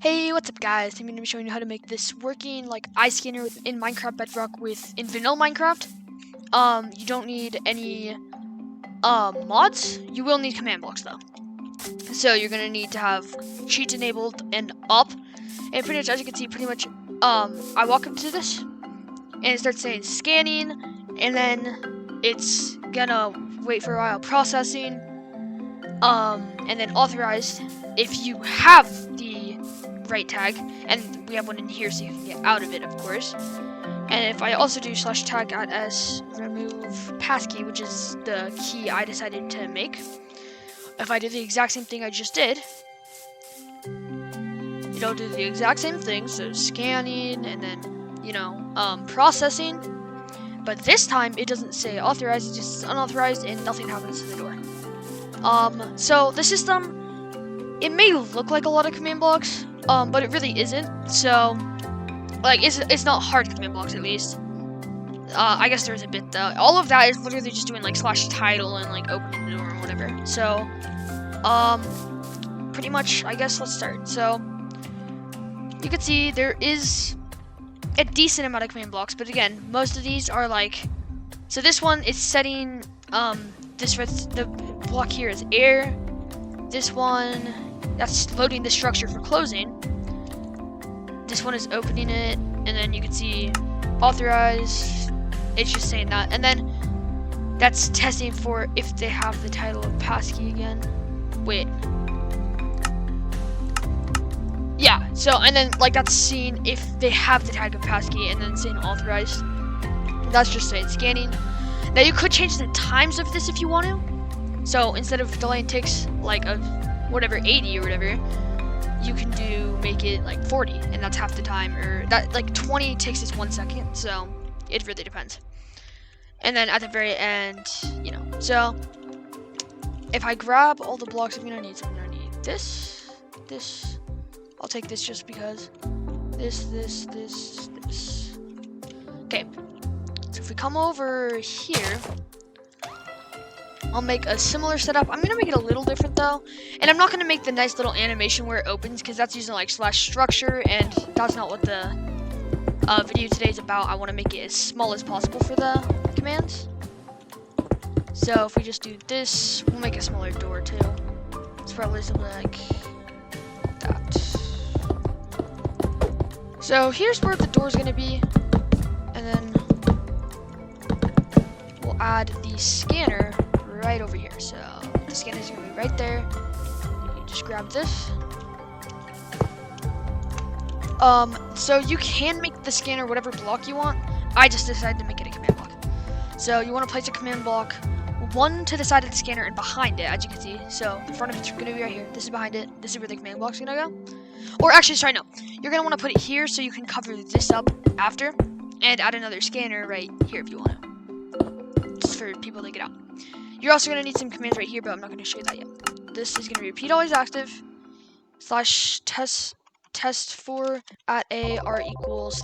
Hey, what's up guys? I'm going to be showing you how to make this working like eye scanner in Minecraft Bedrock in vanilla Minecraft. You don't need any mods. You will need command blocks though. So you're going to need to have cheats enabled and up. And pretty much as you can see, I walk up to this and it starts saying scanning, and then it's gonna wait for a while processing, and then authorized if you have the right tag, and we have one in here so you can get out of it, of course. And if I also do /tag at s remove passkey, which is the key I decided to make, if I do the exact same thing I just did, it'll do the exact same thing, so scanning and then processing, but this time it doesn't say authorized, it just says unauthorized, and nothing happens to the door. So the system, it may look like a lot of command blocks, but it really isn't. So, like, it's not hard command blocks, at least. I guess there's a bit though. All of that is literally just doing like /title and like opening the door or whatever. So, pretty much, I guess let's start. So, you can see there is a decent amount of command blocks, but again, most of these are like, so this one is setting, the block here is air. This one, that's loading the structure for closing. This one is opening it, and then you can see authorized, it's just saying that. And then that's testing for if they have the title of passkey again. Wait. Yeah, so, and then, like, that's seeing if they have the tag of passkey, and then saying authorized. That's just saying scanning. Now, you could change the times of this if you want to. So, instead of delaying ticks, like, of whatever, 80 or whatever, you can make it, like, 40, and that's half the time. Or, that, like, 20 ticks is 1 second, so it really depends. And then, at the very end, so, if I grab all the blocks I'm gonna need, so I'm gonna need this. I'll take this just because. This. Okay. So if we come over here, I'll make a similar setup. I'm gonna make it a little different though. And I'm not gonna make the nice little animation where it opens, because that's using like /structure, and that's not what the video today is about. I want to make it as small as possible for the commands. So if we just do this, we'll make a smaller door too. It's probably something like that. So here's where the door's gonna be, and then we'll add the scanner right over here. So the scanner's gonna be right there. You just grab this. So you can make the scanner whatever block you want. I just decided to make it a command block. So you want to place a command block, one to the side of the scanner and behind it, as you can see. So the front of it's gonna be right here. This is behind it. This is where the command block's gonna go. Or actually, sorry, no. You're gonna want to put it here so you can cover this up after, and add another scanner right here if you want to, just for people to get out. You're also gonna need some commands right here, but I'm not gonna show you that yet. This is gonna be repeat always active /test for at a r equals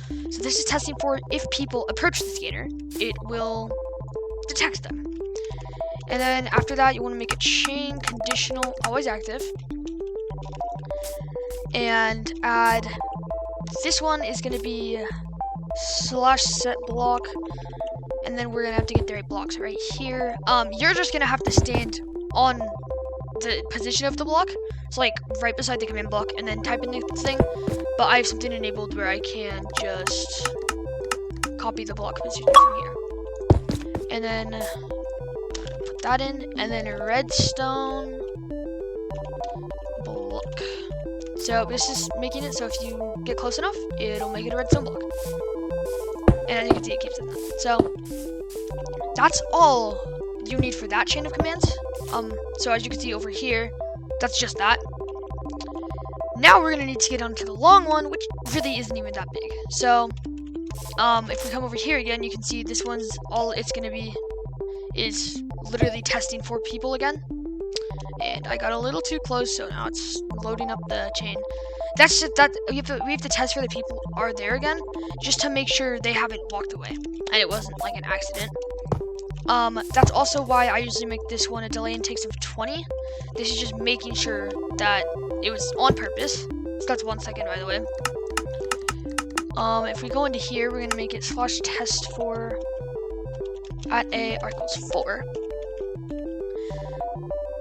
3. So this is testing for if people approach the scanner, it will detect them. And then after that, you want to make a chain conditional always active, and add, this one is going to be /set block, and then we're going to have to get the right blocks right here. You're just going to have to stand on the position of the block, so like right beside the command block, and then type in the thing. But I have something enabled where I can just copy the block position from here, and then put that in, and then a redstone block. So this is making it so if you get close enough, it'll make it a redstone block. And as you can see, it keeps it that. So that's all you need for that chain of commands. So as you can see over here, that's just that. Now we're gonna need to get onto the long one, which really isn't even that big. So if we come over here again, you can see this one's all it's gonna be is literally testing for people again. And I got a little too close, so now it's loading up the chain. That's just that we have to test for the people are there again, just to make sure they haven't walked away and it wasn't like an accident. That's also why I usually make this one a delay in ticks of 20. This is just making sure that it was on purpose. That's 1 second, by the way. If we go into here, we're gonna make it /test4 at a r equals 4.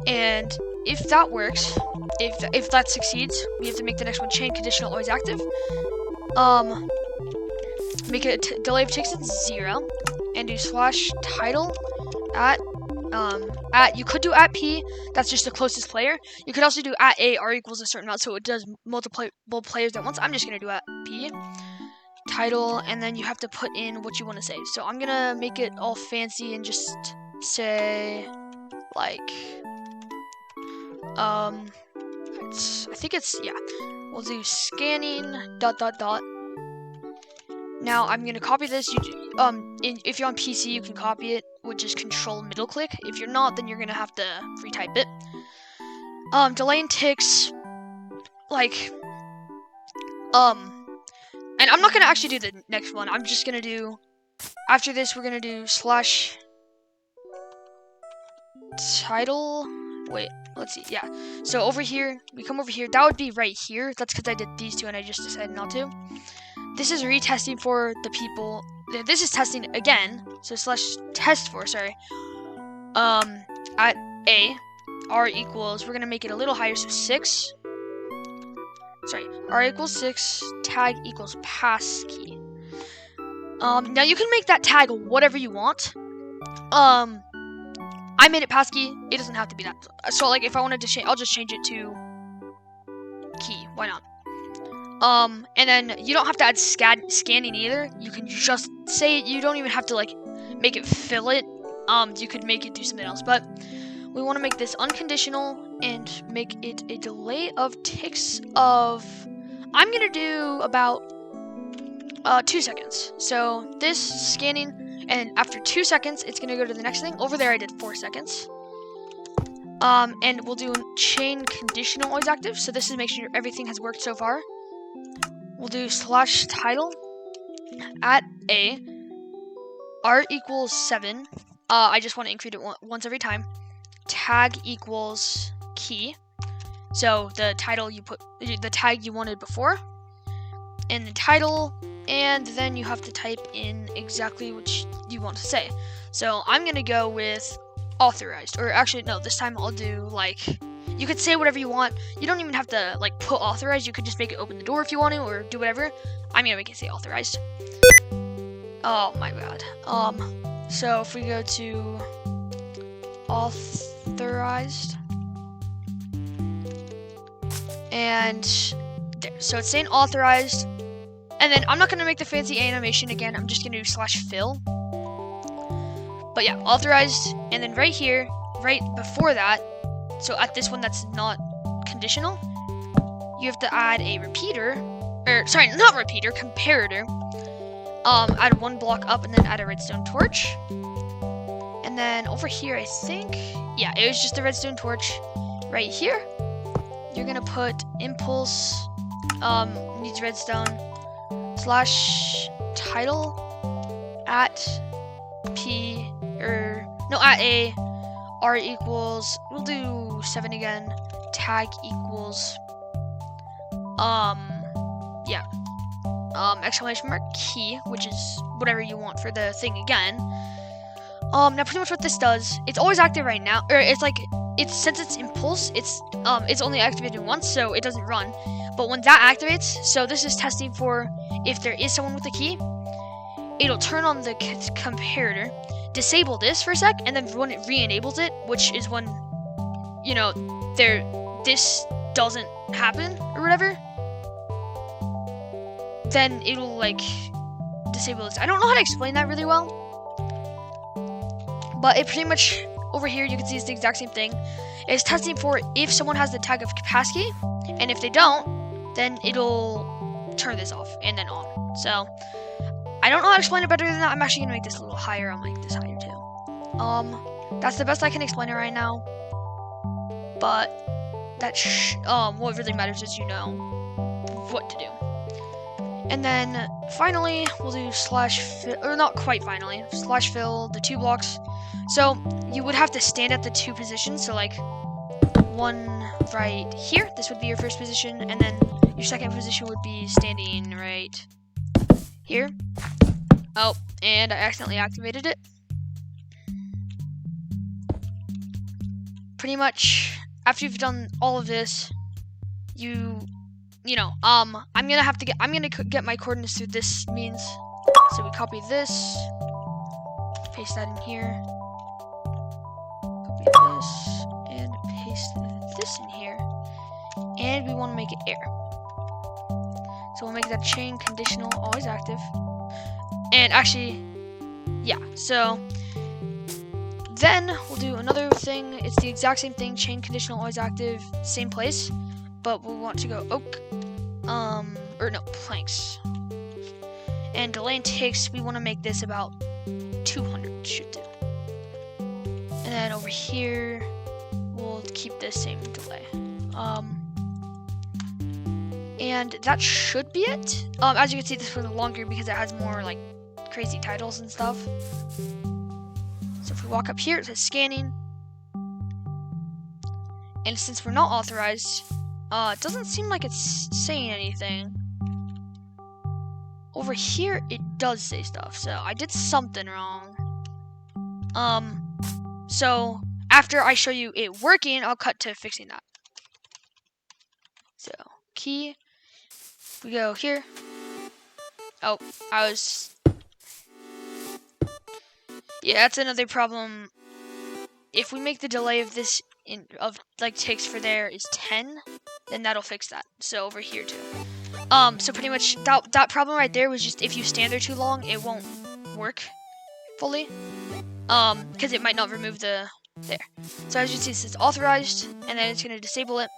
And if that works, if that succeeds, we have to make the next one chain conditional always active. Make it a delay of ticks at 0, and do /title at you could do at p, that's just the closest player. You could also do at a r equals a certain amount, so it does multiple players at once. I'm just gonna do at p title, and then you have to put in what you want to say. So I'm gonna make it all fancy and just say like I think it's, yeah, we'll do scanning ... Now I'm gonna copy this. If you're on PC, you can copy it with just control middle click. If you're not, then you're gonna have to retype it. Delay and ticks, like, and I'm not gonna actually do the next one. I'm just gonna do, after this, we're gonna do /title. Wait, let's see. Yeah. So over here, we come over here. That would be right here. That's because I did these two and I just decided not to. This is retesting for the people. This is testing again. So /test4, sorry. At a r equals, we're gonna make it a little higher, so 6. Sorry, r equals 6, tag equals passkey. Now you can make that tag whatever you want. I made it passkey. It doesn't have to be that. So like if I wanted to change, I'll just change it to key. Why not? And then you don't have to add scanning either. You can just say it. You don't even have to like make it fill it. You could make it do something else, but we want to make this unconditional and make it a delay of ticks of, I'm gonna do about 2 seconds. So this scanning, and after 2 seconds, it's gonna go to the next thing. Over there, I did 4 seconds. And we'll do chain conditional always active. So this is make sure everything has worked so far. We'll do /title at a r equals 7. I just want to include it once every time. Tag equals key. So the title you put, the tag you wanted before, and the title, and then you have to type in exactly what you want to say. So I'm gonna go with authorized, or actually no, this time I'll do like, you could say whatever you want. You don't even have to like put authorized. You could just make it open the door if you want to, or do whatever. I'm gonna make it say authorized. Oh my god. So if we go to authorized, and there, so it's saying authorized, and then I'm not gonna make the fancy animation again. I'm just gonna do /fill. But yeah, authorized, and then right here, right before that, so at this one that's not conditional, you have to add a repeater, or sorry, not repeater, comparator. Add 1 block up and then add a redstone torch. And then over here, I think, yeah, it was just a redstone torch. Right here, you're gonna put impulse, needs redstone, /title at p, or no, at a r equals, we'll do 7 again, tag equals, yeah, exclamation mark key, which is whatever you want for the thing again. Now pretty much what this does, it's always active right now, or it's like, since it's impulse, it's only activated once, so it doesn't run. But when that activates, so this is testing for if there is someone with a key, it'll turn on the comparator, disable this for a sec, and then when it re-enables it, which is when, you know, this doesn't happen or whatever, then it'll like disable this. I don't know how to explain that really well, but it pretty much, over here you can see it's the exact same thing. It's testing for if someone has the tag of passkey, and if they don't, then it'll turn this off and then on. So I don't know how to explain it better than that. I'm actually gonna make this a little higher. I'll make this higher too. That's the best I can explain it right now. But that what really matters is you know what to do. And then finally we'll do /fill, or not quite finally, /fill the 2 blocks. So you would have to stand at the 2 positions. So like 1 right here, this would be your first position, and then Your second position would be standing right here. Oh, and I accidentally activated it. Pretty much, after you've done all of this, I'm gonna get my coordinates through this means. So we copy this, paste that in here, copy this, and paste this in here, and we want to make it air. So we'll make that chain conditional, always active. And actually, yeah, so then we'll do another thing. It's the exact same thing, chain conditional, always active, same place, but we'll want to go oak, planks. And delay and ticks, we want to make this about 200, should do. And then over here, we'll keep the same delay. And that should be it. As you can see, this was longer because it has more like crazy titles and stuff. So if we walk up here, it says scanning. And since we're not authorized, it doesn't seem like it's saying anything. Over here, it does say stuff, so I did something wrong. So after I show you it working, I'll cut to fixing that. So, key, we go here. Oh, yeah, that's another problem. If we make the delay of this ticks for there is 10, then that'll fix that. So over here too. So pretty much that problem right there was just if you stand there too long, it won't work fully. Because it might not remove there. So as you see, this is authorized, and then it's gonna disable it.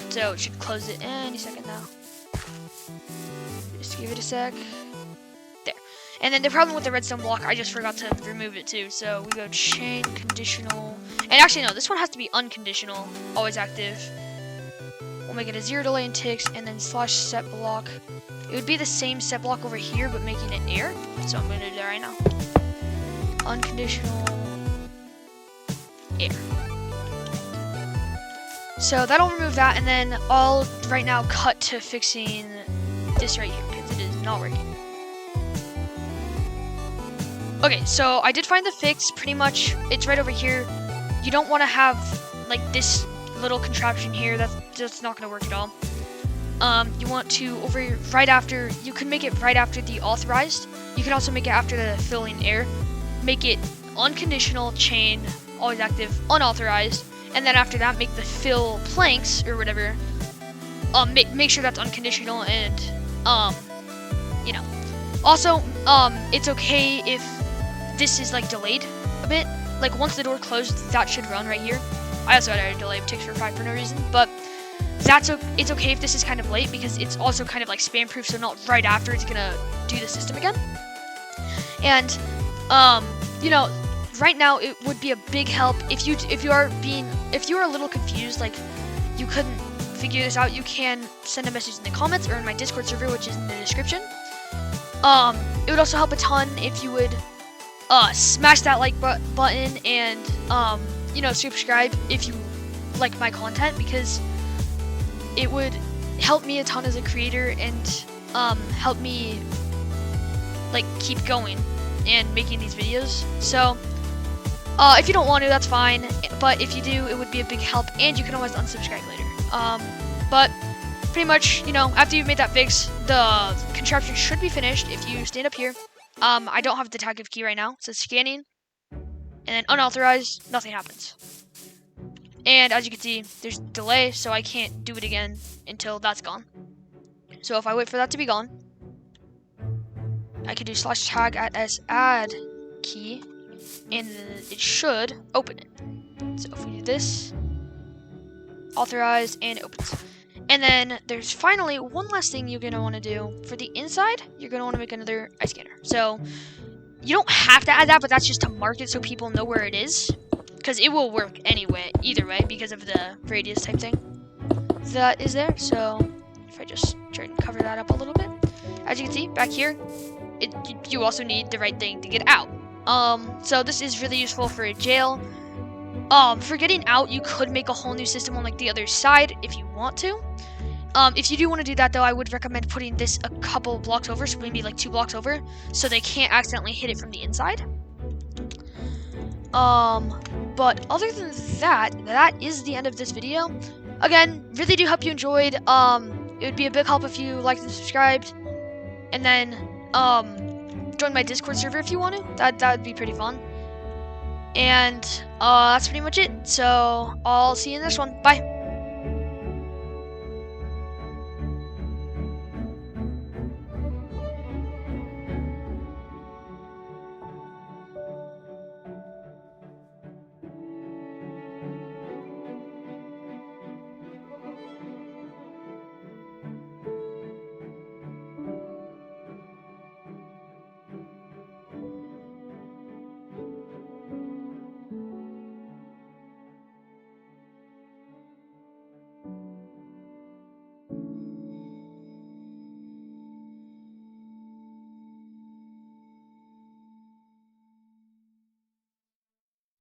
So it should close it any second now. Just give it a sec. There. And then the problem with the redstone block, I just forgot to remove it too. So we go chain conditional. And actually no, this one has to be unconditional, always active. We'll make it a 0 delay and ticks, and then slash set block. It would be the same set block over here, but making it air. So I'm gonna do that right now. Unconditional air. So that'll remove that, and then I'll right now cut to fixing this right here because it is not working. Okay, so I did find the fix. Pretty much, it's right over here. You don't want to have like this little contraption here. That's just not going to work at all. You want to right after. You can make it right after the authorized. You can also make it after the filling air. Make it unconditional chain, always active, unauthorized, and then after that, make the fill planks or whatever. Make sure that's unconditional, and Also, it's okay if this is like delayed a bit. Like once the door closed, that should run right here. I also had a delay of ticks for 5 for no reason, but it's okay if this is kind of late because it's also kind of like spam proof, so not right after it's gonna do the system again. And right now it would be a big help if you are a little confused, like you couldn't figure this out, you can send a message in the comments or in my Discord server, which is in the description. It would also help a ton if you would smash that like button and subscribe if you like my content, because it would help me a ton as a creator and help me like keep going and making these videos. So if you don't want to, that's fine, but if you do, it would be a big help, and you can always unsubscribe later. But pretty much, after you've made that fix, the contraption should be finished. If you stand up here, I don't have the tag of key right now, so scanning, and then unauthorized, nothing happens. And as you can see, there's delay, so I can't do it again until that's gone. So if I wait for that to be gone, I can do slash tag at s add key, and it should open it. So if we do this, authorize, and it opens. And then there's finally one last thing you're going to want to do. For the inside, you're going to want to make another eye scanner. So you don't have to add that, but that's just to mark it so people know where it is, because it will work anyway, either way, because of the radius type thing that is there. So if I just try and cover that up a little bit, as you can see back here, you also need the right thing to get out. So this is really useful for a jail. For getting out, you could make a whole new system on like the other side if you want to. If you do want to do that, though, I would recommend putting this a couple blocks over, so maybe like 2 blocks over, so they can't accidentally hit it from the inside. But other than that, that is the end of this video. Again, really do hope you enjoyed. It would be a big help if you liked and subscribed, and then join my Discord server if you want to. That would be pretty fun. And that's pretty much it. So I'll see you in this one. Bye.